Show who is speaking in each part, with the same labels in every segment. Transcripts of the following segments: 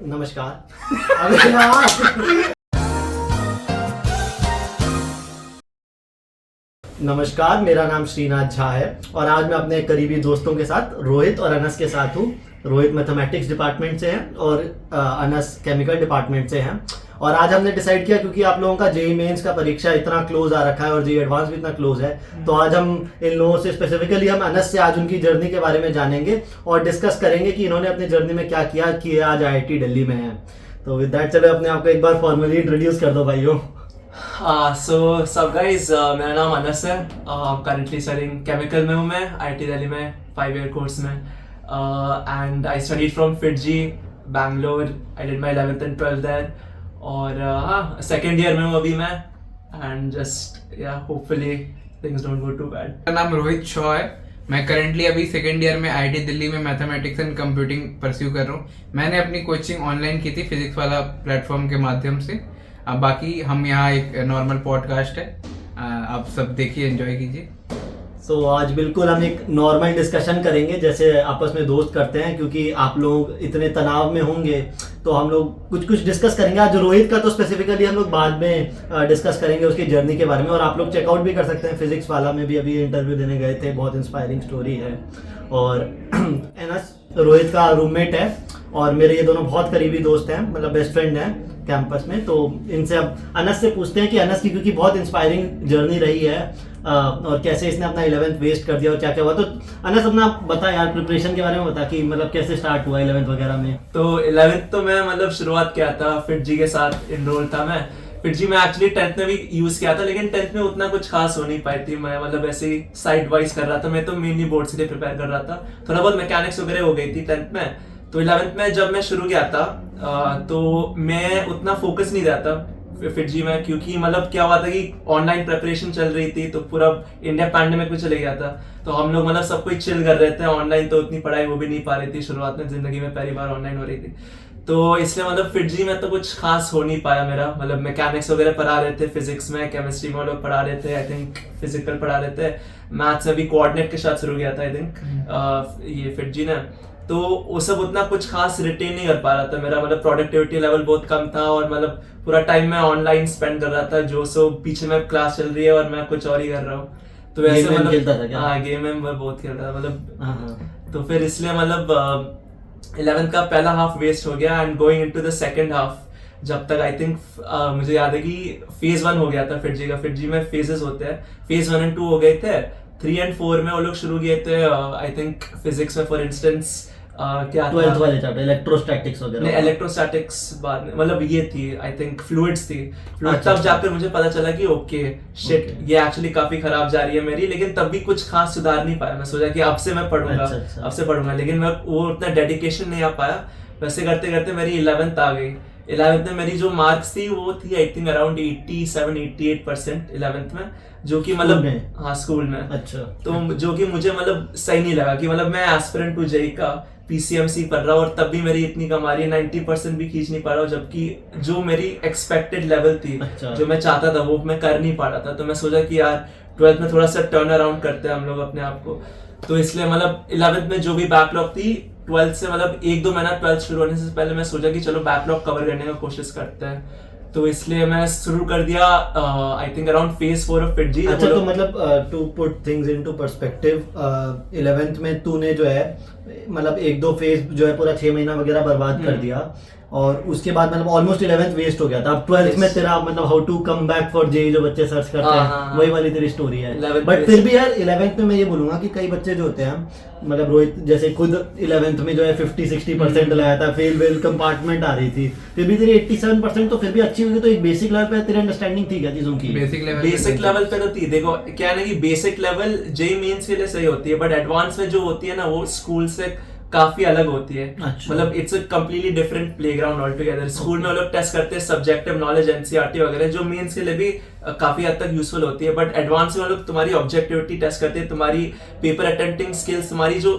Speaker 1: नमस्कार। अबे यार। नमस्कार, मेरा नाम श्रीनाथ झा है और आज मैं अपने करीबी दोस्तों के साथ रोहित और अनस के साथ हूँ। रोहित मैथमेटिक्स डिपार्टमेंट से हैं और अनस केमिकल डिपार्टमेंट से हैं। और आज हमने डिसाइड किया, क्योंकि आप लोगों का जेई मेंस का परीक्षा इतना क्लोज आ रखा है और जेई एडवांस भी इतना क्लोज है, तो आज हम इन लोगों से स्पेसिफिकली हम अनस से आज उनकी जर्नी के बारे में जानेंगे और डिस्कस करेंगे कि इन्होंने अपनी जर्नी में क्या किया कि आज IIT दिल्ली में है। तो विद दैट चलो अपने आप को एक बार फॉर्मली इंट्रोड्यूस कर दो भाइयों।
Speaker 2: सो सब गाइज, मेरा नाम अनस है। करंटली स्टडिंग केमिकल में हूँ मैं IIT दिल्ली में 5 ईयर कोर्स में। And I studied from FIITJEE Bangalore. I did my 11th and 12th there. और हाँ, सेकेंड ईयर में हूँ अभी मैं। एंड जस्ट या hopefully things don't go too bad.
Speaker 3: मेरा नाम रोहित शॉ है। मैं करंटली अभी सेकेंड ईयर में IIT दिल्ली में मैथमेटिक्स एंड कंप्यूटिंग परस्यू कर रहा हूँ। मैंने अपनी कोचिंग ऑनलाइन की थी फिजिक्स वाला प्लेटफॉर्म के माध्यम से। बाकी हम यहाँ एक नॉर्मल पॉडकास्ट है, आप सब देखिए, एंजॉय कीजिए।
Speaker 1: तो आज बिल्कुल हम एक नॉर्मल डिस्कशन करेंगे जैसे आपस में दोस्त करते हैं, क्योंकि आप लोग इतने तनाव में होंगे तो हम लोग कुछ कुछ डिस्कस करेंगे। आज रोहित का तो स्पेसिफिकली हम लोग बाद में डिस्कस करेंगे उसकी जर्नी के बारे में, और आप लोग चेकआउट भी कर सकते हैं। फिजिक्स वाला में भी अभी इंटरव्यू देने गए थे, बहुत इंस्पायरिंग स्टोरी है। और एनस रोहित का रूममेट है और मेरे ये दोनों बहुत करीबी दोस्त हैं, मतलब बेस्ट फ्रेंड हैं कैंपस में। तो इनसे अब अनस से पूछते हैं कि अनस की क्योंकि बहुत इंस्पायरिंग जर्नी रही है और कैसे इसने अपना 11th वेस्ट कर दिया और क्या क्या हुआ। तो अनस अपना बता यार, प्रिपरेशन के बारे में बता कि मतलब कैसे स्टार्ट हुआ 11th वगैरह में।
Speaker 2: तो 11th तो मैं मतलब शुरुआत किया था फिटजी के साथ, इनरोल था मैं फिटजी में। एक्चुअली 10th में भी यूज किया था, लेकिन 10th में उतना कुछ खास हो नहीं पाई थी। मैं मतलब ऐसे ही साइड वाइज कर रहा था। मैं तो मेनली बोर्ड के लिए प्रिपेयर कर रहा था, थोड़ा बहुत मैकेनिक्स वगैरह हो गई थी 10th में। तो 11th में जब मैं शुरू किया था तो मैं उतना फोकस नहीं दिया था फिटजी में, क्योंकि मतलब क्या हुआ था कि ऑनलाइन प्रिपरेशन चल रही थी, तो पूरा इंडिया पैंडेमिक में चले गया था। तो हम लोग मतलब सब कुछ चिल कर रहे थे ऑनलाइन, तो उतनी पढ़ाई वो भी नहीं पा रही थी। शुरुआत में जिंदगी में पहली बार ऑनलाइन हो रही थी, तो इसलिए मतलब फिटजी में तो कुछ खास हो नहीं पाया मेरा। मतलब मैकेनिक्स वगैरह पढ़ा रहे थे, फिजिक्स में, केमिस्ट्री में लोग पढ़ा रहे थे, आई थिंक फिजिकल पढ़ा रहे थे। मैथ्स में भी कोऑर्डिनेट के साथ शुरू किया था आई थिंक ये फिटजी ने। तो वो सब उतना कुछ खास रिटेन नहीं कर पा रहा था मेरा, मतलब प्रोडक्टिविटी लेवल बहुत कम था और मतलब पूरा टाइम मैं ऑनलाइन स्पेंड कर रहा था। जो सो पीछे में क्लास चल रही है और मैं कुछ और ही कर रहा हूँ। तो वैसे मतलब हाँ, गेम में मैं बहुत खेल रहा था मतलब। तो फिर इसलिए मतलब 11th का पहला हाफ वेस्ट हो गया and going into the second half, जब तक आई थिंक मुझे याद है कि फेज 1 हो गया था फिटजी का। फिटजी में फेजेस होते हैं, फेज 1 और 2 हो गए थे। 3 और 4 में वो लोग शुरू किए थे आई थिंक फिजिक्स में फॉर इंस्टेंस क्या
Speaker 1: 12th वाले चैप्टर इलेक्ट्रोस्टैटिक्स वगैरह।
Speaker 2: नहीं, इलेक्ट्रोस्टैटिक्स बाद में, मतलब ये थी आई थिंक फ्लूइड्स थी। तब जाकर मुझे पता चला कि ओके शिट, ये एक्चुअली काफी खराब जा रही है मेरी। लेकिन तब भी कुछ खास सुधार नहीं पाया। मैं सोचा कि अब से मैं पढ़ूंगा, अब से पढ़ूंगा, लेकिन मैं वो उतना डेडिकेशन नहीं आ पाया। वैसे करते करते मेरी 11th आ गई। 11th में मेरी जो मार्क्स थी वो थी आई थिंक अराउंड 87-88% 11th में, जो कि मतलब हाँ स्कूल में।
Speaker 1: अच्छा।
Speaker 2: तो जो कि मुझे मतलब सही नहीं लगा कि मतलब मैं एस्पिरेंट टू जेई का PCMC पढ़ रहा हूँ और तब भी मेरी इतनी कम आ रही है, 90% भी खींच नहीं पा रहा हूँ, जबकि जो मेरी एक्सपेक्टेड लेवल थी, जो मैं चाहता था वो मैं कर नहीं पा रहा था। तो मैं सोचा कि यार 12th में थोड़ा सा टर्न अराउंड करते हैं हम लोग अपने आप को। तो इसलिए मतलब 11th में जो भी बैकलॉग थी 12th से मतलब 1-2 महीना 12th शुरू होने से पहले मैं सोचा कि चलो बैकलॉग कवर करने का कोशिश करते हैं। तो इसलिए मैं शुरू कर दिया I think around phase 4 of FIITJEE.
Speaker 1: अच्छा, तो मतलब to put things into perspective, 11th में तूने जो है मतलब 1-2 फेज जो है पूरा 6 महीना वगैरह बर्बाद कर दिया और उसके बाद मतलब ऑलमोस्ट 11th वेस्ट हो गया था। अब 12th में तेरा मतलब how to come back for JEE जो बच्चे सर्च करते हैं, वही वाली तेरी स्टोरी है। बट फिर भी यार 11th में मैं ये बोलूंगा कि कई बच्चे जो होते हैं, मतलब रोहित जैसे खुद 11th में जो है 50-60% लाया था, फेल वेल कंपार्टमेंट आ रही थी, फिर भी तेरी 87% तो फिर भी अच्छी हुई। तो एक बेसिक लेवल पे तेरी अंडरस्टैंडिंग थी क्या चीजों की?
Speaker 2: बेसिक लेवल पे तो थी। देखो क्या है ना कि बेसिक लेवल जेई मेंस के लिए सही होती है, बट एडवांस में जो होती है ना वो स्कूल से काफी अलग होती है।
Speaker 1: अच्छा।
Speaker 2: मतलब it's a completely different playground all together. School में वो लोग टेस्ट करते हैं सब्जेक्टिव नॉलेज एनसीईआरटी वगैरह, जो मेंस के लिए भी काफी हद तक यूजफुल होती है। बट एडवांस में वो लोग तुम्हारी ऑब्जेक्टिविटी टेस्ट करते हैं, तुम्हारी पेपर अटेम्प्टिंग स्किल्स, तुम्हारी जो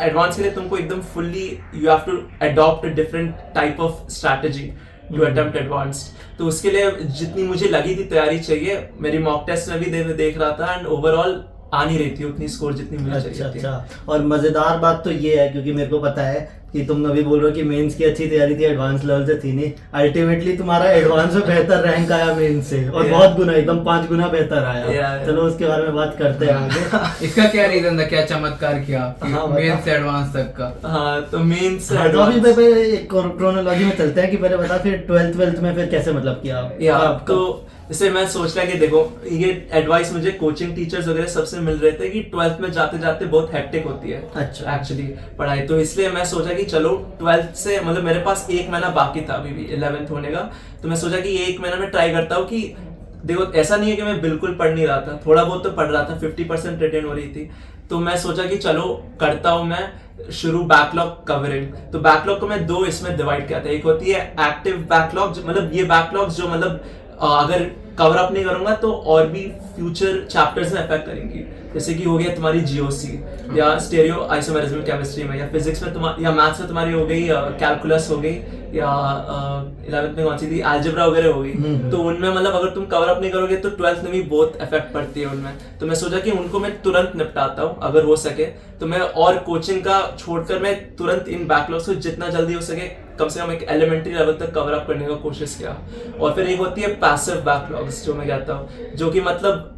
Speaker 2: एडवांस के लिए तुमको एकदम fully you have to adopt a different type of strategy to attempt advanced. तो उसके लिए जितनी मुझे लगी थी तैयारी चाहिए, मेरी मॉक टेस्ट में भी देख रहा था एंड ओवरऑल आ नहीं रही थी उतनी स्कोर जितनी मुझे चाहिए थी।
Speaker 1: अच्छा। और मजेदार बात तो ये है, क्योंकि मेरे को पता है कि तुम अभी बोल रहे हो कि मेंस की अच्छी तैयारी थी, एडवांस लेवल से थी नहीं, अल्टीमेटली तुम्हारा एडवांस में बेहतर रैंक आया मेंस से, और
Speaker 2: Yeah.
Speaker 1: बहुत गुना, एकदम 5 गुना बेहतर आया।
Speaker 2: Yeah.
Speaker 1: चलो उसके बारे में बात करते हैं आगे।
Speaker 3: इसका क्या रीजन था, क्या चमत्कार किया
Speaker 1: हाँ,
Speaker 3: मेन से एडवांस तक का?
Speaker 2: हाँ तो मेन से
Speaker 1: हाँ, तो अभी पहले एक क्रोनोलॉजी में चलते हैं कि पहले बता फिर 12th में फिर कैसे मतलब किया
Speaker 2: या
Speaker 1: आपका?
Speaker 2: तो जैसे मैं सोच रहा कि देखो ये एडवाइस मुझे कोचिंग टीचर्स वगैरह सबसे मिल रहे थे कि 12th में जाते जाते बहुत हेक्टिक होती है
Speaker 1: अच्छा।
Speaker 2: एक्चुअली पढ़ाई, तो इसलिए मैं सोचा कि चलो 12th से मतलब मेरे पास 1 महीना बाकी था अभी भी 11th होने का, तो मैं सोचा कि 1 महीना में ट्राई करता हूँ कि देखो ऐसा नहीं है कि मैं बिल्कुल पढ़ नहीं रहा था, थोड़ा बहुत तो पढ़ रहा था, 50% रिटेन हो रही थी, तो मैं सोचा कि चलो करता हूँ मैं शुरू बैकलॉग कवरिंग। तो बैकलॉग को मैं 2 इसमें डिवाइड किया था, एक होती है एक्टिव बैकलॉग, मतलब ये बैकलॉग्स जो मतलब अगर कवर अप नहीं करूंगा तो और भी फ्यूचर चैप्टर्स में अफेक्ट करेंगी, जैसे कि हो गया तुम्हारी जीओसी या स्टेरियो आइसोमेरिज्म केमिस्ट्री में, या फिजिक्स में तुम्हारी, या मैथ्स में तुम्हारी हो गई कैलकुलस हो गई, या 11th में कौन सी थी अलजेब्रा वगैरह हो गई, तो उनमें मतलब अगर तुम कवर अप नहीं करोगे तो 12th में भी बहुत इफेक्ट पड़ती है उनमें, तो मैं सोचा कि उनको मैं तुरंत निपटाता हूँ अगर हो सके, तो मैं और कोचिंग का छोड़कर मैं तुरंत इन बैकलॉग्स को जितना जल्दी हो सके कम से कम एक एलिमेंट्री लेवल तक कवर अप करने का कोशिश किया। और फिर एक होती है पैसिव बैकलॉग्स जो मैं कहता हूँ, जो कि मतलब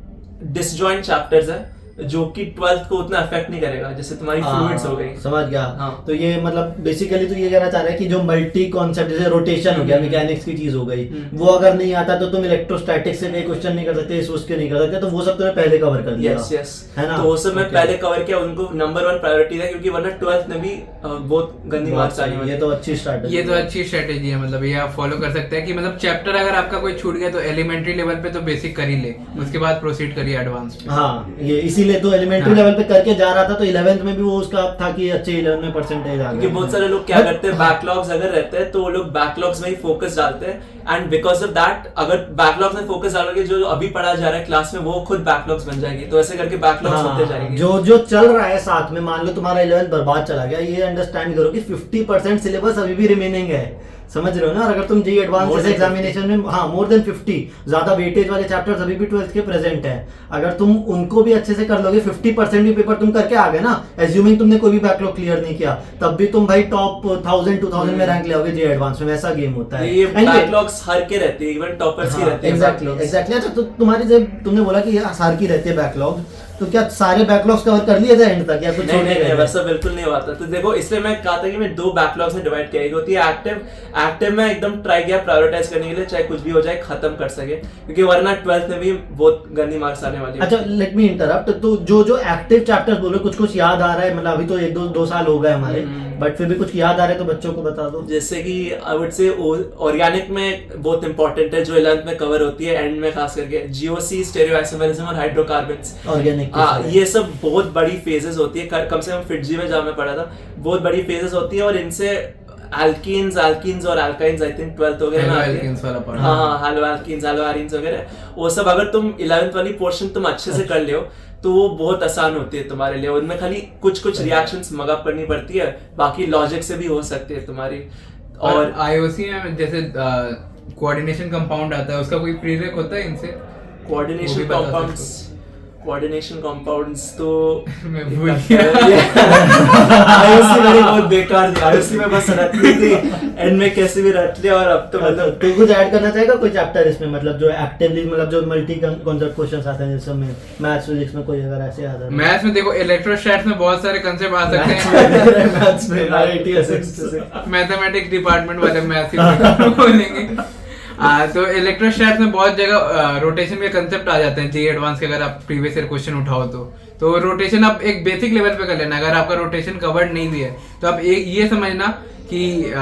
Speaker 2: डिसजॉइंट चैप्टर्स है जो कि 12th को उतना अफेक्ट नहीं करेगा, जैसे तुम्हारी फ्लूइड्स हो गई।
Speaker 1: समझ गया।
Speaker 2: हाँ।
Speaker 1: तो ये मतलब बेसिकली तो ये कहना चाह रहा है कि जो मल्टी कॉन्सेप्ट जैसे रोटेशन हो गया, मैकेनिक्स की चीज हो गई, वो अगर नहीं आता तो तुम इलेक्ट्रोस्टैटिक्स से कोई क्वेश्चन नहीं कर सकते, सोच के नहीं कर सकते, तो वो सब तुम्हें पहले कवर कर दिया।
Speaker 2: यस
Speaker 1: है ना?
Speaker 2: तो वो सब मैं पहले कवर किया, उनको नंबर 1 प्रायोरिटी था, क्योंकि वरना 12th में भी बहुत गंदी मार्क्स आने वाले।
Speaker 1: ये तो अच्छी स्ट्रैटेजी,
Speaker 3: ये तो अच्छी स्ट्रेटेजी है, मतलब ये आप फॉलो कर सकते हैं कि मतलब चैप्टर अगर आपका कोई छूट गया तो एलिमेंट्री लेवल पे तो बेसिक कर ही ले, उसके बाद प्रोसीड करिए एडवांस पे।
Speaker 1: हाँ ये इसीलिए तो एलिमेंट्री लेवल पे करके जा रहा था, तो 11th में भी वो उसका था कि अच्छे 11 में परसेंटेज आ
Speaker 2: क्योंकि
Speaker 1: गया।
Speaker 2: बहुत सारे लोग क्या करते हैं, बैकलॉग्स अगर रहते हैं तो वो लोग बैकलॉग्स में ही फोकस डालते हैं, एंड बिकॉज ऑफ दैट अगर बैकलॉग्स में फोकस डालोगे जो अभी पढ़ा जा रहा है क्लास में वो खुद बैकलॉग्स बन जाएगी, तो ऐसे करके बैकलॉग्स होते जाएंगे।
Speaker 1: जो चल रहा है साथ में, मान लो तुम्हारा 11th बर्बाद चला गया, ये अंडरस्टैंड करो कि 50% सिलेबस अभी भी रिमेनिंग है, समझ रहे हो ना? और अगर तुम जी एडवांस एग्जामिनेशन में हाँ मोर देन 50 ज्यादा वेटेज वाले चैप्टर्स अभी भी 12th के प्रेजेंट है, अगर तुम उनको भी अच्छे से कर लोगे, 50% भी पेपर तुम करके आ गए ना, एज्यूमिंग तुमने कोई भी बैकलॉग क्लियर नहीं किया, तब भी तुम भाई टॉप 1000-2000 में रैंक ले आओगे जी एडवांस में, वैसा गेम होता है।
Speaker 2: ये बैकलॉग्स हर के रहते हैं, इवन टॉपर्स की रहती है।
Speaker 1: एग्जैक्टली। अच्छा तो तुम्हारी जब तुमने बोला कि ये सार की रहती है बैकलॉग, तो क्या सारे बैकलॉग्स कवर कर लिए थे एंड तक, या कुछ
Speaker 2: नहीं, वैसा बिल्कुल नहीं हुआ था। तो देखो इसलिए मैं कहा था कि मैं 2 बैकलॉग्स में डिवाइड किया, एक होती है एक्टिव में एकदम ट्राई किया प्रायोरिटाइज करने के लिए, चाहे कुछ भी हो जाए खत्म कर सके, क्योंकि वरना 12th में भी बहुत गंदी मार्क्स आने वाली है।
Speaker 1: अच्छा लेट मी इंटरप्ट, तो जो एक्टिव चैप्टर्स बोल रहे हो, कुछ याद आ रहा है? मतलब अभी तो 1-2 साल हो गए हमारे, बट फिर भी कुछ याद आ रहे तो बच्चों को बता दो।
Speaker 2: जैसे कि आई वुड से ऑर्गेनिक में बहुत इंपॉर्टेंट है, जो 11th में कवर होती है एंड में, खास करके जीओसी, स्टेरियो आइसोमेरिज्म और हाइड्रोकार्बन्स।
Speaker 1: ऑर्गेनिक
Speaker 2: ये सब बहुत बड़ी फेजेस होती है, कम से कम फिटजी में जहाँ मैं पढ़ा था बहुत बड़ी फेजेस होती है, और इनसे एल्कीन्स और अल्काइंस आई थिंक 12th वगैरह में आती है। हाँ, हैलो एल्कीन्स, हैलो एरीन्स वगैरह, वो सब अगर तुम 11th वाली पोर्शन तुम अच्छे से कर लियो तो वो बहुत आसान होती है तुम्हारे लिए, उनमें खाली कुछ रिएक्शंस मगअप करनी पड़ती है, बाकी लॉजिक से भी हो सकती है तुम्हारी।
Speaker 3: और आईओसी में जैसे कोऑर्डिनेशन कंपाउंड आता है, उसका कोई प्रीरेक होता है इनसे?
Speaker 2: कोऑर्डिनेशन कंपाउंड्स तो
Speaker 3: मैं भूल गया।
Speaker 2: आईओसी मेरी बहुत बेकार थी, आईओसी में बस रट ली थी एंड में कैसे भी रट लिया, और अब तो मतलब
Speaker 1: तो कुछ ऐड करना चाहेगा कोई चैप्टर इसमें, मतलब जो एक्टिवली, मतलब जो मल्टी कॉन्सेप्ट क्वेश्चंस आते हैं जिसमें मैथ्स फिजिक्स में कोई अगर ऐसे आता है?
Speaker 3: मैथ्स में देखो इलेक्ट्रोस्टैट्स में बहुत सारे कंसेप्ट आ सकते हैं।
Speaker 1: मैथ्स में IIT
Speaker 3: मैथमेटिक्स डिपार्टमेंट वाले मैथ्स ही बोलेंगे। तो इलेक्ट्रोस्टैट्स में बहुत जगह रोटेशन के कंसेप्ट आ जाते हैं जी एडवांस के, अगर आप प्रीवियस ईयर क्वेश्चन उठाओ तो रोटेशन आप एक बेसिक लेवल पे कर लेना। अगर आपका रोटेशन कवर्ड नहीं भी है तो आप ये समझना कि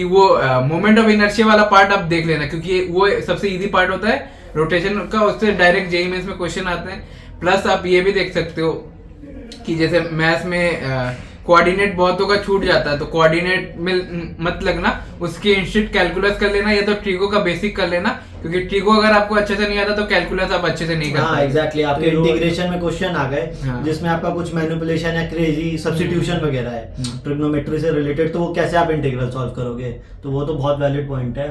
Speaker 3: वो मोमेंट ऑफ इनर्शिया वाला पार्ट आप देख लेना, क्योंकि वो सबसे इजी पार्ट होता है रोटेशन का, उससे डायरेक्ट जेईई मेंस में क्वेश्चन आते हैं। प्लस आप ये भी देख सकते हो कि जैसे मैथ्स में कोऑर्डिनेट बहुतों का छूट जाता है, तो कोऑर्डिनेट में मत लगना, उसके इंस्टेंट कैलकुलस कर लेना, या तो ट्रिगो का बेसिक कर लेना, क्योंकि ट्रिगो अगर आपको अच्छे से नहीं आता तो कैलकुलस आप अच्छे से नहीं कर पाएंगे।
Speaker 1: एग्जैक्टली, आपके इंटीग्रेशन में क्वेश्चन आ गए जिसमें आपका कुछ मैनिपुलेशन या क्रेजी सब्स्टिट्यूशन वगैरह है ट्रिग्नोमेट्री से रिलेटेड, तो वो कैसे आप इंटीग्रल सॉल्व करोगे, तो वो तो बहुत वैलिड पॉइंट है।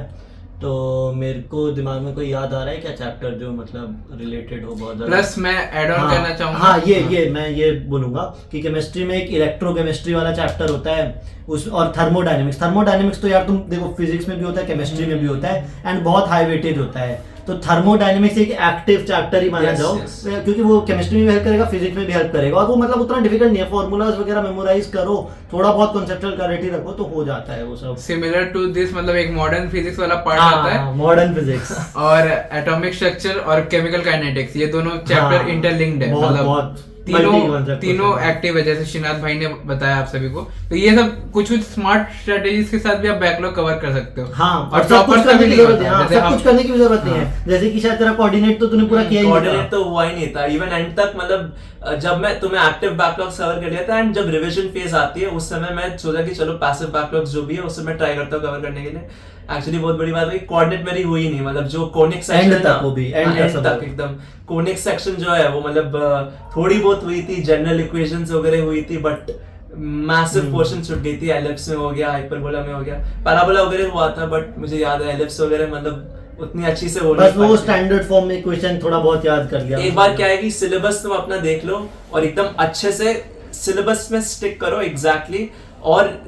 Speaker 1: तो मेरे को दिमाग में कोई याद आ रहा है क्या चैप्टर जो मतलब रिलेटेड हो बहुत ज्यादा?
Speaker 3: प्लस मैं ऐड ऑन करना चाहूंगा।
Speaker 1: हाँ ये मैं ये बोलूंगा कि केमिस्ट्री में एक इलेक्ट्रोकेमिस्ट्री वाला चैप्टर होता है उस, और थर्मोडायनेमिक्स तो यार तुम देखो फिजिक्स में भी होता है, केमिस्ट्री में भी होता है, एंड बहुत हाई वेटेज होता है। तो थर्मोडायनेमिक्स एक एक्टिव चैप्टर ही माना जाओ, क्योंकि वो केमिस्ट्री में भी हेल्प करेगा, फिजिक्स में भी हेल्प करेगा, और वो मतलब उतना डिफिकल्ट नहीं है। फॉर्मूलाज वगैरह मेमोराइज करो, थोड़ा बहुत कॉन्सेप्चुअल क्लैरिटी रखो तो हो जाता है वो सब।
Speaker 3: सिमिलर टू दिस मतलब एक मॉडर्न फिजिक्स वाला पार्ट आता है,
Speaker 1: मॉडर्न फिजिक्स
Speaker 3: और एटॉमिक स्ट्रक्चर और केमिकल काइनेटिक्स, ये दोनों चैप्टर इंटरलिंक्ड है, मतलब तीनों एक्टिव है, जैसे श्रीनाथ भाई ने बताया आप सभी को। तो ये सब कुछ स्मार्ट स्ट्रेटेजीज के साथ भी आप बैकलॉग कवर कर सकते हो।
Speaker 1: हाँ, और सब कुछ करने की जरूरत है, सब कुछ करने की भी जरूरत नहीं है। जैसे कि शायद तेरा कोऑर्डिनेट तो तूने पूरा किया ही नहीं था।
Speaker 2: कोऑर्डिनेट तो हुआ ही नहीं था इवन एंड तक, मतलब जब मैं तुम्हें एक्टिव बैकलॉग कवर कर लिया था, एंड जब रिवीजन फेज आती है उस समय मैं सोचा कि चलो पैसिव बैकलॉग जो भी है उससे मैं ट्राई करता हूँ कवर करने के लिए। एक्चुअली बहुत बड़ी बात है, कोऑर्डिनेट मेरी हुई नहीं, मतलब जो कोनिक सेक्शन
Speaker 1: एंड तक, वो भी एंड
Speaker 2: तक एकदम कोनिक सेक्शन जो है वो मतलब थोड़ी बहुत हुई थी, जनरल इक्वेशंस वगैरह हुई थी, बट मैसिव पोर्शन छूट गई थी। एलिप्स में हो गया, हाइपरबोला में हो गया, पैराबोला वगैरह हुआ था, बट मुझे याद है एलिप्स वगैरह मतलब उतनी अच्छी से हो नहीं
Speaker 1: बस वो स्टैंडर्ड फॉर्म में क्वेश्चन थोड़ा बहुत याद कर लिया।
Speaker 2: एक बार क्या है कि सिलेबस तुम अपना देख लो और एकदम अच्छे से सिलेबस में स्टिक करो एग्जैक्टली, और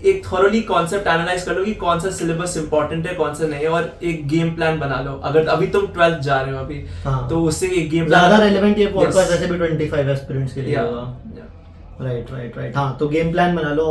Speaker 2: एक थॉरोली कॉन्सेप्ट एनालाइज कर लो कि कौन सा सिलेबस इंपॉर्टेंट है कौन सा नहीं है, और एक गेम प्लान बना लो। अगर अभी तुम 12th जा रहे हो अभी,
Speaker 1: हाँ,
Speaker 2: तो उससे एक गेम
Speaker 1: ज्यादा रेलेवेंट ये पॉडकास्ट ऐसे भी 25 एस्पिरेंट्स के लिए होगा। राइट। हाँ, तो गेम प्लान बना लो।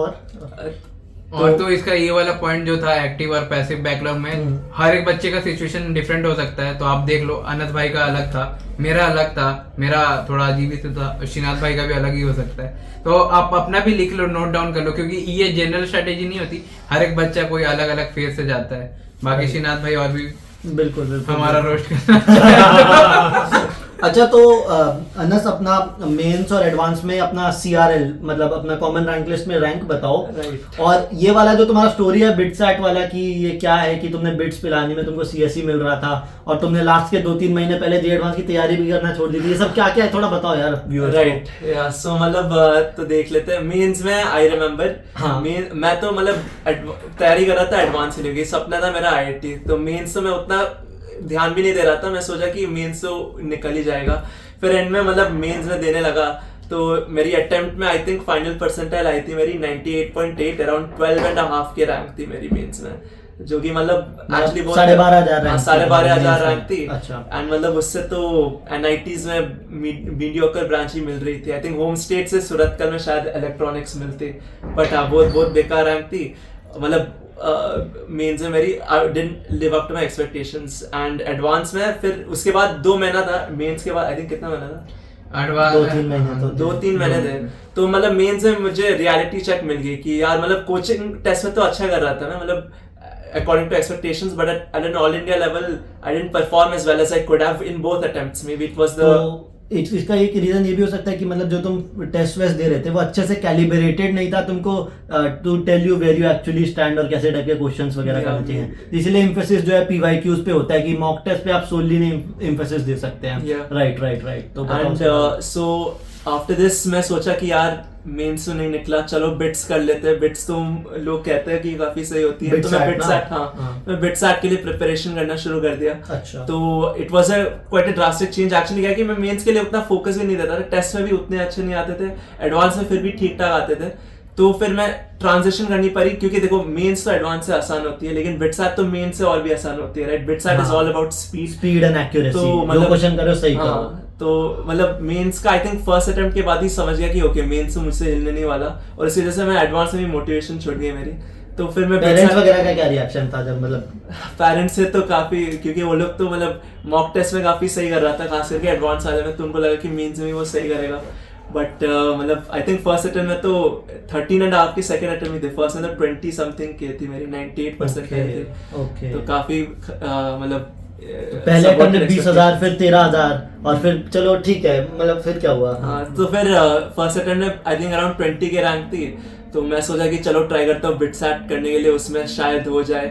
Speaker 3: और तो इसका ये वाला पॉइंट जो था एक्टिव और पैसिव बैकलॉग में, हर एक बच्चे का सिचुएशन डिफरेंट हो सकता है। तो आप देख लो, अनंत भाई का अलग था, मेरा अलग था, मेरा थोड़ा अजीब ही था, श्रीनाथ भाई का भी अलग ही हो सकता है। तो आप अपना भी लिख लो, नोट डाउन कर लो, क्योंकि ये जनरल स्ट्रेटेजी नहीं होती, हर एक बच्चा कोई अलग अलग फेज से जाता है। बाकी श्रीनाथ भाई और भी
Speaker 1: बिल्कुल
Speaker 3: हमारा रोस्ट करना
Speaker 1: अच्छा, तो अनस अपना मेंस और एडवांस में अपना CRL मतलब अपना कॉमन रैंक लिस्ट में रैंक बताओ। और ये वाला जो तुम्हारा स्टोरी है बिट्सैट वाला, कि ये क्या है कि तुमने बिट्स पिलाने में तुमको CSE मिल रहा था और तुमने लास्ट के 2-3 महीने पहले जे एडवांस की तैयारी भी करना छोड़ दी थी, ये सब क्या क्या है थोड़ा बताओ यार व्यूअर्स।
Speaker 2: राइट, सो मतलब तो देख लेते हैं। मेंस में आई रिमेम्बर, मैं तो मतलब तैयारी कर रहा था एडवांस के लिए, सपना था मेरा IIT। तो मेंस तो मैं उतना ध्यान भी नहीं दे रहा था, मैं सोचा कि मेंस तो निकल ही जाएगा। फिर एंड में मतलब मेंस में देने लगा, तो मेरी अटेम्प्ट में आई थिंक फाइनल परसेंटाइल आई थी मेरी 98.8, अराउंड 12.5 की रैंक थी मेरी मेंस में, जो कि मतलब एक्चुअली बहुत 12,500 रैंक थी। एंड मतलब उससे तो NITs में मीडियोकर ब्रांच ही मिल रही थी। आई थिंक होम स्टेट से सूरतकल में शायद इलेक्ट्रॉनिक्स मिलती, बट हाँ बहुत बेकार रैंक थी। मतलब मेंस में मेरी didn't live up to my expectations. And advance में फिर उसके बाद 2 महीना था मेंस के बाद, आई थिंक कितना महीना था, 2-3 महीने थे। तो मतलब मेंस में मुझे रियलिटी चेक मिल गई कि यार मतलब कोचिंग टेस्ट में तो अच्छा कर रहा था मैं, मतलब according to expectations, but at an all India level I didn't perform as well as I could have in both attempts. Maybe it was the
Speaker 1: इसका एक रीजन ये भी हो सकता है कि मतलब जो तुम टेस्ट वेस्ट दे रहे थे वो अच्छे से कैलिब्रेटेड नहीं था तुमको to tell you where you actually stand और कैसे टाइप के क्वेश्चंस वगैरह करने चाहिए। इसलिए एम्फेसिस जो है PYQs पे होता है कि मॉक टेस्ट पे आप सोली नहीं एम्फेसिस दे सकते हैं। राइट। तो
Speaker 2: एंड सो आफ्टर दिस मैं सोचा कि यार मेंस तो नहीं निकला, चलो बिट्स कर लेते हैं। बिट्स तो लोग कहते हैं कि काफी सही होती है, तो मैं बिट्सैट मैं बिट्सैट के लिए प्रिपरेशन करना शुरू कर दिया।
Speaker 1: अच्छा।
Speaker 2: तो it was quite a drastic change actually. क्या कि मैं मेंस के लिए उतना फोकस भी नहीं देता था, टेस्ट में भी उतने अच्छे नहीं आते थे, एडवांस में फिर भी ठीक ठाक आते थे। तो फिर मैं ट्रांजिशन करनी पड़ी, क्योंकि देखो मेंस तो एडवांस से आसान होती है, लेकिन बिट्सैट तो मेंस से और भी आसान होती है, right. BITSAT is all about speed
Speaker 1: and accuracy,
Speaker 2: तो
Speaker 1: मतलब क्वेश्चन करो सही करो।
Speaker 2: तो मतलब मेंस का आई थिंक फर्स्ट अटेम्प्ट के बाद ही समझ गया कि ओके मेंस तो मुझसे हिलने नहीं वाला, और इसी वजह से मैं एडवांस में भी मोटिवेशन छूट गई मेरी। तो फिर मैं
Speaker 1: पेरेंट्स वगैरह का क्या रिएक्शन था जब मतलब
Speaker 2: पेरेंट्स से तो काफी, क्योंकि वो लोग तो मतलब मॉक टेस्ट में काफी सही कर रहा था, खास करके एडवांस वाले में, तो उनको लगा कि मेंस में वो सही करेगा। बट मतलब आई थिंक फर्स्ट अटेम्प्ट में तो 13.5 की, सेकंड अटेम्प्ट में थे, फर्स्ट में तो 20 समथिंग की थी मेरी, 98% थी। तो काफी मतलब
Speaker 1: पहले अटेम्प्ट में 20,000, फिर 13,000, और फिर चलो ठीक है, मतलब फिर क्या हुआ?
Speaker 2: हाँ, तो फिर फर्स्ट अटेम्प्ट में आई थिंक अराउंड 20 की रैंक थी, तो मैं सोचा कि चलो ट्राई करता हूँ बिट्सैट करने के लिए, उसमें शायद हो जाए।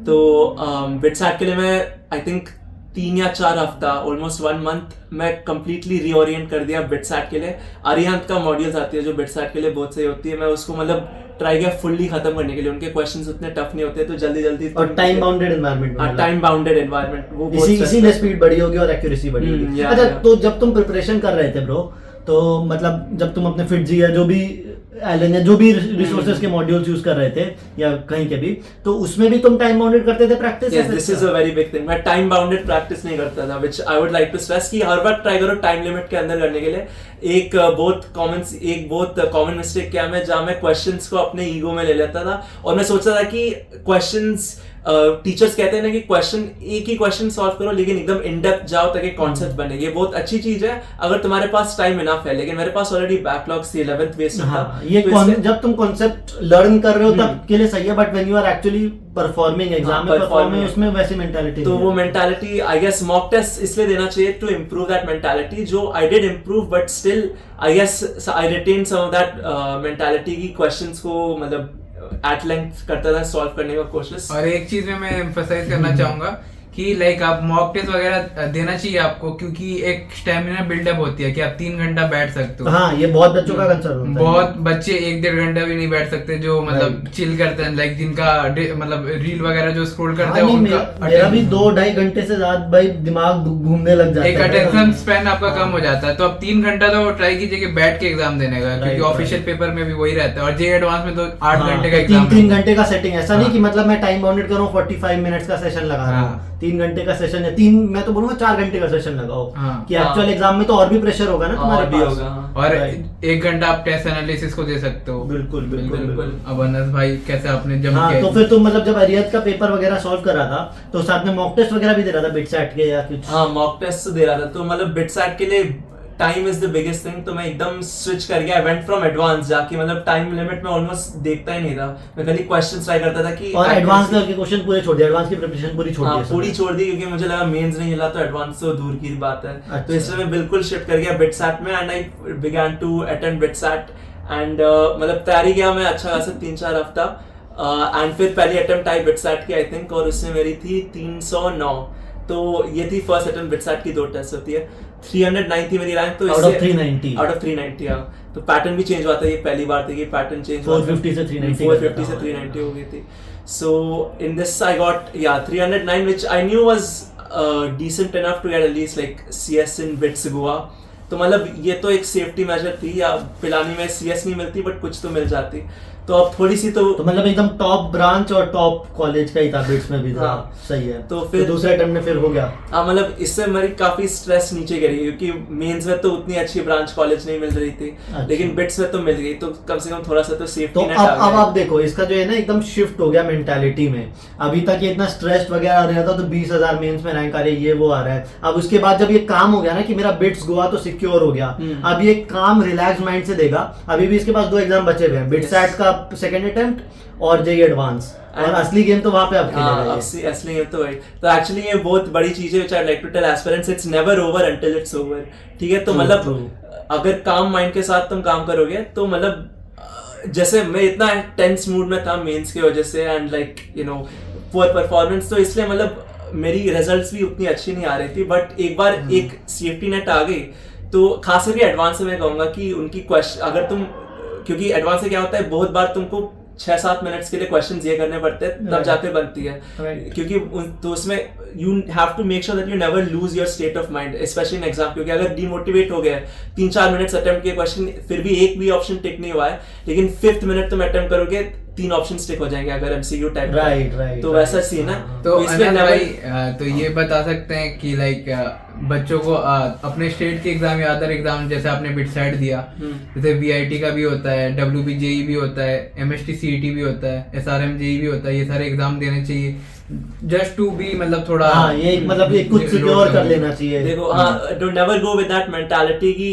Speaker 2: तो बिट्सैट के लिए मैं आई थिंक 3 या 4 हफ्ता, ऑलमोस्ट 1 मंथ मैं कंप्लीटली रीओरिएंट कर दिया बिट्सैट के लिए। अरिहंत का मॉड्यूल्स आती है जो बिट्सैट के लिए बहुत सही होती है, मैं उसको मतलब ट्राई किया फुल्ली खत्म करने के लिए, उनके क्वेश्चंस उतने टफ नहीं होते तो जल्दी जल्दी
Speaker 1: और टाइम बाउंडेड एनवायरनमेंट में,
Speaker 2: टाइम बाउंडेड एनवायरनमेंट, वो बहुत
Speaker 1: इसीलिए स्पीड बढ़ी होगी और एक्यूरेसी बढ़ी होगी।
Speaker 2: yeah,
Speaker 1: अच्छा
Speaker 2: yeah.
Speaker 1: तो जब तुम प्रिपरेशन कर रहे थे ब्रो, तो मतलब जब तुम अपने फिटजी या जो भी एलन या जो भी रिसोर्सेज के मॉड्यूल्स यूज कर रहे थे या कहीं के भी, तो उसमें भी तुम टाइम बाउंडेड करते थे practice?
Speaker 2: Yes, this is a very big thing. मैं टाइम बाउंडेड प्रैक्टिस नहीं करता था, which I would like to stress कि हर वक्त ट्राई करो टाइम लिमिट के अंदर करने के लिए। एक बहुत कॉमन मिस्टेक क्या मैं, जहाँ मैं क्वेश्चंस को अपने ईगो में ले लेता था और मैं सोचता था कि क्वेश्चंस, टीचर्स कहते हैं ना कि क्वेश्चन, एक ही क्वेश्चन सॉल्व करो लेकिन एकदम इन डेप्थ जाओ ताकि कॉन्सेप्ट बने। ये बहुत अच्छी चीज है अगर तुम्हारे पास टाइम इनफ है, लेकिन मेरे पास ऑलरेडी बैकलॉग्स थी, 11th बेस में था।
Speaker 1: ये जब तुम कॉन्सेप्ट लर्न कर रहे हो तब के लिए सही है, but when you are actually performing exam में परफॉर्मिंग, उसमें वैसी मेंटालिटी
Speaker 2: तो वो mentality I guess mock test इसलिए देना चाहिए टू इंप्रूव दैट मेंटालिटी, जो I did improve, but still I guess I retain some of that mentality की क्वेश्चंस को मतलब एट लेंथ करता था सॉल्व करने का कोशिश।
Speaker 3: और एक चीज में मैं एम्फसाइज करना चाहूंगा कि लाइक आप मॉक टेस्ट वगैरह देना चाहिए आपको, क्योंकि एक स्टेमिना बिल्डअप होती है कि आप 3 घंटा बैठ सकते हो।
Speaker 1: हाँ, ये बहुत बच्चों का कंसर्न होता है।
Speaker 3: बहुत बच्चे 1-1.5 घंटा भी नहीं बैठ सकते, जो मतलब चिल करते हैं, लाइक जिनका मतलब रील वगैरह जो स्क्रॉल करते हैं उनका
Speaker 1: मेरा भी 2-2.5 घंटे से ज्यादा भाई दिमाग घूमने लग जाता है,
Speaker 3: एक अटेंशन स्पैन आपका कम हो जाता है। तो आप 3 घंटा तो ट्राई कीजिए कि बैठ के एग्जाम देने का, क्योंकि ऑफिशियल पेपर में भी वही रहता है, और जे एडवांस में तो 8 घंटे का एग्जाम,
Speaker 1: 3 घंटे का सेटिंग। ऐसा नहीं कि मतलब मैं टाइम बाउंडेड करूँ 45 मिनट्स का सेशन लगा रहा हूँ, 3 घंटे का सेशन है, 3 मैं तो बोलूंगा 4 घंटे का सेशन लगाओ कि एक्चुअल एग्जाम में तो और भी प्रेशर होगा ना तुम्हारे पास,
Speaker 3: और 1 घंटा आप टेस्ट एनालिसिस को दे सकते हो।
Speaker 1: बिल्कुल बिल्कुल।
Speaker 3: अब अनस भाई कैसे आपने जब
Speaker 1: तो फिर तुम मतलब जब अरियत का पेपर वगैरह सॉल्व कर रहा था तो साथ में मॉक टेस्ट वगैरह भी दे रहा था बिटसैट के या कुछ?
Speaker 2: हाँ, मॉक टेस्ट दे रहा था, तो मतलब बिटसैट के लिए time is the biggest thing, तो मैं एकदम स्विच कर गया, आई वेंट फ्रॉम एडवांस जाके, मतलब टाइम लिमिट में ऑलमोस्ट देखता ही नहीं था, मैं खाली क्वेश्चंस ट्राई करता था कि
Speaker 1: और एडवांस लेवल के क्वेश्चन पूरे छोड़ दिए, एडवांस की प्रिपरेशन पूरी छोड़ दी?
Speaker 2: हाँ, पूरी छोड़ दी, क्योंकि मुझे लगा मेंस नहीं मिला तो एडवांस तो दूर की बात है। अच्छा। तो इसलिए मैं बिल्कुल शिफ्ट कर गया बिटसैट में, and I began to attend BITSAT, एंड मतलब तैयारी किया मैं अच्छा खासा 3-4 हफ्ता, एंड फिर पहली अटेम्प्ट आई बिटसैट की आई थिंक, और उसमें मेरी थी 309, तो ये थी फर्स्ट अटेम्प्ट। बिटसैट की 2 टेस्ट होती है, 309 थी मेरी रैंक, तो
Speaker 1: आउट ऑफ 390
Speaker 2: हाँ, तो पैटर्न भी चेंज हुआ था, ये पहली बार थी कि पैटर्न चेंज हुआ,
Speaker 1: 450 से 390
Speaker 2: हो गई थी। So in this I got 309, which I knew was decent enough to get at least like CS in bits Goa, तो मतलब ये तो एक सेफ्टी मेजर थी, या पिलानी में CS नहीं मिलती बट कुछ तो मिल जाती, तो अब थोड़ी सी तो
Speaker 1: मतलब एकदम टॉप ब्रांच और टॉप कॉलेज का ही था बिट्स में भी था।
Speaker 2: हाँ,
Speaker 1: सही है।
Speaker 2: तो फिर
Speaker 1: दूसरे अटेम्प्ट में फिर हो गया।
Speaker 2: हाँ, मतलब इससे मेरी काफी स्ट्रेस नीचे गिरी, क्योंकि मेंस में तो उतनी अच्छी ब्रांच कॉलेज नहीं मिल रही थी,
Speaker 1: अच्छा।
Speaker 2: लेकिन बिट्स में तो मिल गई, तो कम से कम थोड़ा सा तो सेफ्टी
Speaker 1: तो
Speaker 2: नेट आ गया।
Speaker 1: अब आप देखो इसका जो है ना एकदम शिफ्ट हो गया मेंटालिटी में। अभी तक ये इतना स्ट्रेस वगैरह आ रहा था, तो 20,000 मेंस में रैंक आ रही है, ये वो आ रहा है। अब उसके बाद जब ये काम हो गया ना कि मेरा बिट्स गोवा तो सिक्योर हो गया, अब ये काम रिलैक्स माइंड से देगा। अभी भी इसके पास 2 एग्जाम बचे हुए हैं, बिटसैट का सेकंड अटेम्प्ट और जेईई एडवांस, और असली गेम तो वहां पे आप खेलेगा।
Speaker 2: असली गेम तो वही, तो एक्चुअली ये बहुत बड़ी चीज है which I like to tell aspirants, it's never over until it's over. ठीक है, तो मतलब अगर काम माइंड के साथ तुम काम करोगे तो मतलब जैसे मैं इतना टेंस मूड में था मेंस की वजह से, and like you know poor performance, तो इसलिए मतलब मेरी रिजल्ट्स भी उतनी अच्छी नहीं आ रही थी, बट एक बार एक सेफ्टी नेट आ गई, तो खास करके एडवांस से मैं कहूंगा कि उनकी क्वेश्चन, अगर तुम, क्योंकि एडवांस से क्या होता है, बहुत बार तुमको 6-7 मिनट्स के लिए क्वेश्चंस ये करने पड़ते हैं, तब जाके बनती है, क्योंकि तो उसमें you have to make sure that you never lose your state of mind, specially in exam, क्योंकि अगर डीमोटिवेट हो गया 3-4 मिनट्स अटेम्प्ट के क्वेश्चन, फिर भी एक भी ऑप्शन टिक नहीं हुआ है, लेकिन 5th मिनट तुम अटेम्प्ट करोगे 3 ऑप्शन टिक हो जाएंगे अगर एमसीक्यू टाइप,
Speaker 1: राइट,
Speaker 2: तो वैसा सीन है।
Speaker 3: तो अनंत भाई, तो ये बता सकते हैं कि लाइक बच्चों को अपने स्टेट के एग्जाम या अदर एग्जाम, जैसे आपने बिटसैट दिया, जैसे VIT का भी होता है, WB JEE भी होता है, MST CET भी होता है, SRM JEE भी होता है, ये सारे एग्जाम देने चाहिए जस्ट टू बी, मतलब थोड़ा
Speaker 1: ये मतलब ये कुछ सिक्योर कर लेना चाहिए।
Speaker 2: देखो, हाँ, don't never go with that mentality कि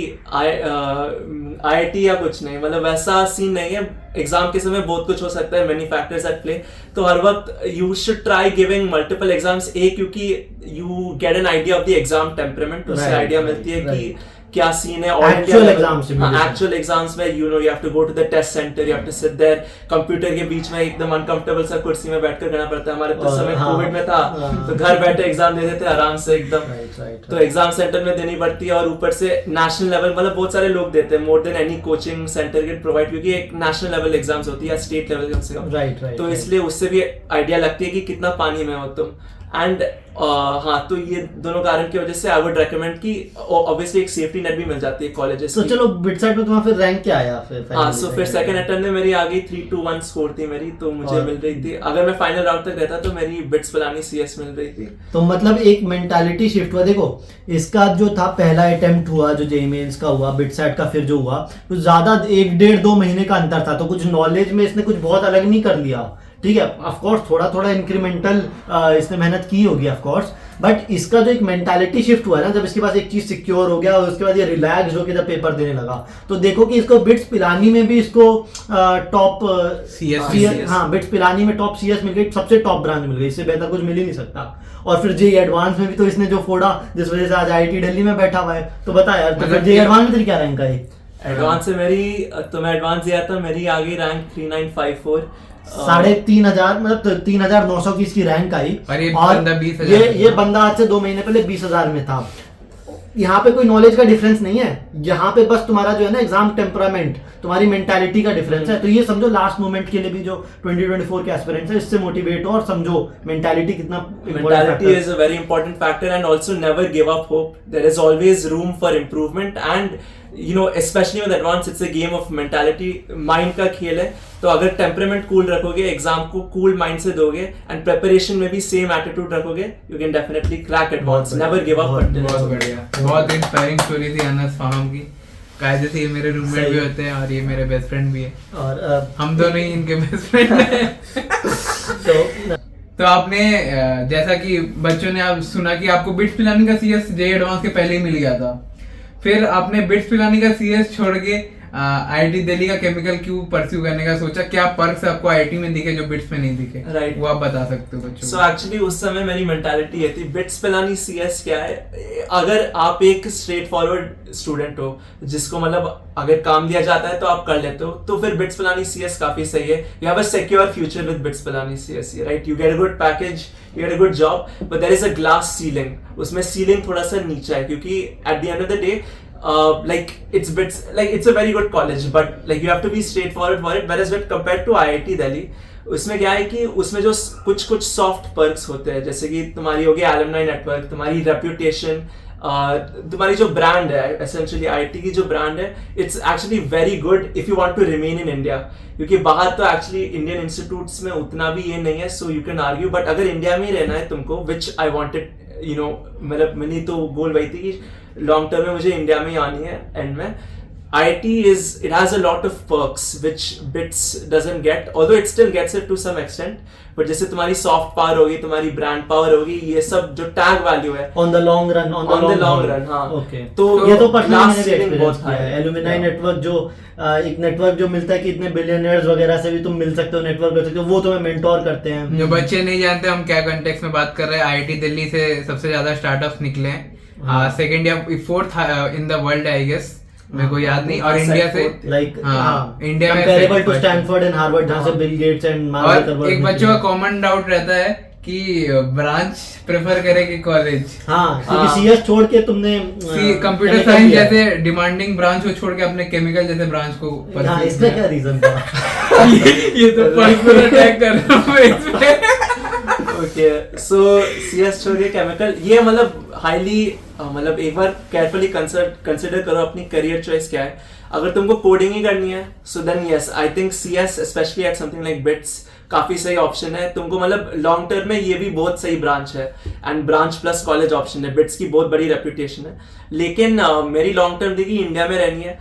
Speaker 2: IIT या कुछ नहीं, मतलब वैसा सीन नहीं है। एग्जाम के समय बहुत कुछ हो सकता है, मेनी फैक्टर्स एट प्ले, तो हर वक्त you should try giving multiple exams, क्योंकि you get an idea of the exam temperament, उससे आइडिया मिलती है कि क्या सीन है
Speaker 1: Actual exam simulation.
Speaker 2: Actual exams में you have to go to the test centre, you have to sit there, computer के बीच में एकदम अनकंफर्टेबल सा कुर्सी में बैठकर करना पड़ता है। हमारे तो समय
Speaker 1: हाँ,
Speaker 2: कोविड में था
Speaker 1: हाँ।
Speaker 2: तो घर बैठे एग्जाम दे देते आराम से एकदम।
Speaker 1: Right.
Speaker 2: तो एग्जाम सेंटर में देनी पड़ती है और ऊपर से नेशनल लेवल, मतलब बहुत सारे लोग देते हैं, more than any coaching centre get provide, क्योंकि एक नेशनल लेवल एग्जाम्स होती है या स्टेट लेवल कम से कम।
Speaker 1: Right.
Speaker 2: तो इसलिए उससे भी आइडिया लगती है कि कितना पानी में हो तुम। एंड हाँ, तो ये दोनों कारण की वजह से आई वुड रेकमेंड कि ऑब्वियसली एक सेफ्टी नेट भी मिल जाती है कॉलेजेस
Speaker 1: तो चलो बिटसाइट में तुम्हारा फिर रैंक क्या आया फिर?
Speaker 2: हाँ, सो फिर सेकंड अटेम्प्ट में मेरी आ गई 3-2-1 स्कोर थी मेरी, तो मुझे मिल रही थी, अगर मैं फाइनल राउंड तक रहता तो मेरी बिट्स पिलानी CS मिल रही थी।
Speaker 1: तो मतलब एक मेंटालिटी शिफ्ट हुआ। देखो इसका जो था पहला अटेम्प्ट हुआ जो जेईई मेंस का हुआ, बिटसाइट का फिर जो हुआ, तो ज्यादा 1-1.5-2 महीने का अंतर था, तो कुछ नॉलेज में इसने कुछ बहुत अलग नहीं कर लिया। ठीक है, ऑफ कोर्स थोड़ा इंक्रीमेंटल इसने मेहनत की होगी ऑफ कोर्स, बट इसका जो एक मेंटालिटी शिफ्ट हुआ है ना, जब इसके पास एक चीज सिक्योर हो गया और उसके बाद ये रिलैक्स होकर जब पेपर देने लगा, तो देखो कि इसको बिट्स पिलानी में भी इसको टॉप
Speaker 3: CS
Speaker 1: हाँ बिट्स पिलानी में टॉप CS मिल गई, सबसे टॉप ब्रांच मिल गई, इससे बेहतर कुछ मिल ही नहीं सकता। और फिर जेईई एडवांस में भी तो इसने जो फोड़ा, जिस वजह से आज IIT दिल्ली में बैठा हुआ है। तो बता यार, तो फिर जेईई एडवांस में तेरी क्या रैंक आई?
Speaker 2: एडवांस से मेरी, तो मैं एडवांस दिया था, मेरी आ गई रैंक 3954,
Speaker 1: 3,500 मतलब 3,900 की इसकी रैंक आई।
Speaker 3: और ये
Speaker 1: और
Speaker 3: बंदा 20,000
Speaker 1: ये बंदा आज से 2 महीने पहले 20,000 में था। यहाँ पे कोई नॉलेज का डिफरेंस नहीं है, यहाँ पे बस तुम्हारा जो है ना एग्जाम टेम्परामेंट, तुम्हारी मेंटालिटी का डिफरेंस है। तो ये समझो लास्ट मोमेंट के लिए भी जो 2024 के एस्पिरेंट्स है, इससे मोटिवेट हो और समझो मेंटालिटी कितना
Speaker 2: mentality is a very important factor, and also never give up hope. There is always room for improvement, and you know, especially with advance, it's a game of mentality, mind का खेल है। तो अगर temperament cool रखोगे, exam को cool mind से दोगे, and preparation में भी सेम एटीट्यूड रखोगे, you can definitely crack advance. Never give up.
Speaker 3: बहुत बढ़िया, बहुत इंस्पायरिंग स्टोरी थी अनस फाहम की। कायदे से ये मेरे रूममेट भी होते हैं और ये मेरे बेस्ट फ्रेंड भी है,
Speaker 1: और
Speaker 3: हम दोनों ही इनके बेस्ट फ्रेंड हैं। तो आपने जैसा कि बच्चों ने आप सुना कि आपको बिट्स पिलाने का CS जेईई एडवांस के पहले ही मिल गया था, फिर आपने बिट्स पिलाने का CS छोड़ के IIT दिल्ली का केमिकल क्यों परस्यू करने का सोचा? क्या पर्क्स आपको IIT में दिखे जो बिट्स में नहीं दिखे?
Speaker 2: Right.
Speaker 3: वो आप बता सकते हो बच्चों
Speaker 2: सो एक्चुअली उस समय मेरी मेंटालिटी ये थी, बिट्स पिलानी CS क्या है? अगर आप एक स्ट्रेट फॉरवर्ड स्टूडेंट हो, जिसको मतलब अगर काम दिया जाता है तो आप कर लेते हो, तो फिर बिट्स पिलानी CS काफी सही है। You have a secure future with BITS Pilani CS, right? You get a good package, you get a good job, but there is a glass ceiling. उसमें सीलिंग थोड़ा सा नीचा है, क्योंकि at the end of the day like it's a very good college, but like you have to be straightforward for it, whereas when compared to IIT Delhi, उसमें क्या है कि उसमें जो कुछ सॉफ्ट पर्क्स होते हैं, जैसे कि तुम्हारी होगी एलुमनाई नेटवर्क, तुम्हारी रेप्यूटेशन, तुम्हारी जो ब्रांड है, एसेंशियली IIT की जो ब्रांड है, it's actually very good if you want to remain in India, क्योंकि बाहर तो एक्चुअली इंडियन इंस्टीट्यूट्स में उतना भी ये नहीं है, so you can argue, but अगर इंडिया में ही रहना है तुमको, विच आई वांटेड, यू नो, मतलब मेरी तो गोल वही थी कि लॉन्ग टर्म में मुझे इंडिया में ही आनी है। एंड में IIT it has a lot of perks which BITS doesn't get, although it still gets it to some extent, but जैसे तुम्हारी सॉफ्ट पावर होगी, तुम्हारी ब्रांड पावर होगी, ये सब जो टैग वैल्यू है
Speaker 1: ऑन द लॉन्ग रन,
Speaker 2: हाँ।
Speaker 1: ओके,
Speaker 2: तो
Speaker 1: ये तो पर्सनली
Speaker 2: glass
Speaker 1: मैंने भी
Speaker 2: ceiling
Speaker 1: एक्सपीरियंस किया है। एलुमनाई नेटवर्क जो एक नेटवर्क जो मिलता है कि इतने बिलियनर्स वगैरह से भी तुम मिल सकते हो, नेटवर्क कर सकते हो, वो तुम्हें मेंटोर करते हैं।
Speaker 3: जो बच्चे नहीं जानते हम क्या कॉन्टेक्स्ट में बात कर रहे हैं, IIT दिल्ली से सबसे ज्यादा स्टार्टअप्स निकले हैं, सेकंड या fourth in the world I guess, मेरे को याद नहीं, और इंडिया से
Speaker 1: लाइक
Speaker 3: इंडिया में
Speaker 1: comparable to Stanford and Harvard, जहां से बिल गेट्स एंड मार्क
Speaker 3: और
Speaker 1: जुकरबर्ग।
Speaker 3: एक बच्चों का कॉमन डाउट रहता है कि ब्रांच प्रेफर करे कि कॉलेज,
Speaker 1: हाँ, क्योंकि CS छोड़ के तुमने
Speaker 3: कंप्यूटर साइंस जैसे डिमांडिंग ब्रांच को छोड़ के अपने केमिकल जैसे ब्रांच को
Speaker 1: हाँ, इसका क्या रीजन था?
Speaker 3: ये तो पर्सनल अटैक कर रहा हूँ मैं इसमें।
Speaker 2: ओके, सो CS छोड़ के केमिकल, ये मतलब हाईली, मतलब एक बार केयरफुली कंसिडर करो अपनी करियर चॉइस क्या है। अगर तुमको कोडिंग ही करनी है, so then yes, I think CS specially at something like BITS काफी सही ऑप्शन है तुमको, मतलब लॉन्ग टर्म में ये भी बहुत सही ब्रांच है, and branch plus college option है। बिट्स की बहुत बड़ी रेप्यूटेशन है, लेकिन मेरी लॉन्ग टर्म देखी इंडिया में रहनी है।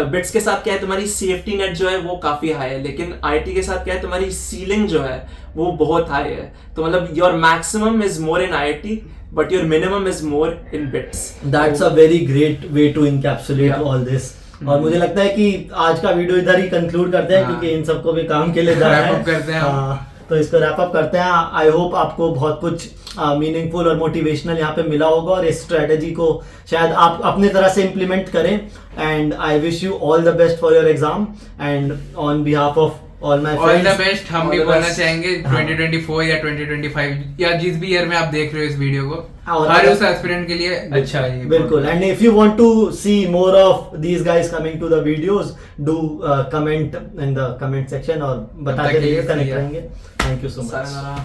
Speaker 2: बिट्स के साथ क्या है, तुम्हारी सेफ्टी नेट जो है वो काफी हाई है, लेकिन IIT के साथ क्या है, तुम्हारी सीलिंग जो है वो बहुत हाई है। तो मतलब your maximum is more in IIT, but your minimum is more in BITS.
Speaker 1: That's a very great way to encapsulate all this. और मुझे लगता है कि आज का वीडियो इधर ही कंक्लूड करते हैं, क्योंकि इन सबको भी काम के लिए जाना है।
Speaker 3: करते हैं
Speaker 1: हाँ, तो इसको रैप अप करते हैं। आई होप आपको बहुत कुछ मीनिंगफुल और मोटिवेशनल यहाँ पे मिला होगा और इस स्ट्रेटेजी को शायद आप अपने तरह से इम्प्लीमेंट करें। And I wish you all the best for your exam and on behalf of all my
Speaker 3: all the best. हम भी
Speaker 2: All the
Speaker 3: बोलना
Speaker 2: best.
Speaker 3: चाहेंगे
Speaker 1: हाँ।
Speaker 3: 2024 या 2025 या जिस भी ईयर में आप देख रहे हो इस वीडियो को,
Speaker 1: और
Speaker 3: हर
Speaker 1: अगर-
Speaker 3: उस एस्पिरेंट के लिए अच्छा है ये।
Speaker 1: बिल्कुल। And if you want to see more of these guys coming to the videos, do comment in the comment section और बताते
Speaker 3: तक के लिए
Speaker 1: रहिए, कनेक्ट
Speaker 3: see ya.
Speaker 1: रहेंगे। Thank you so much.
Speaker 2: Sayonara.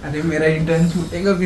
Speaker 3: अरे मेरा इंटर्न छूटेगा।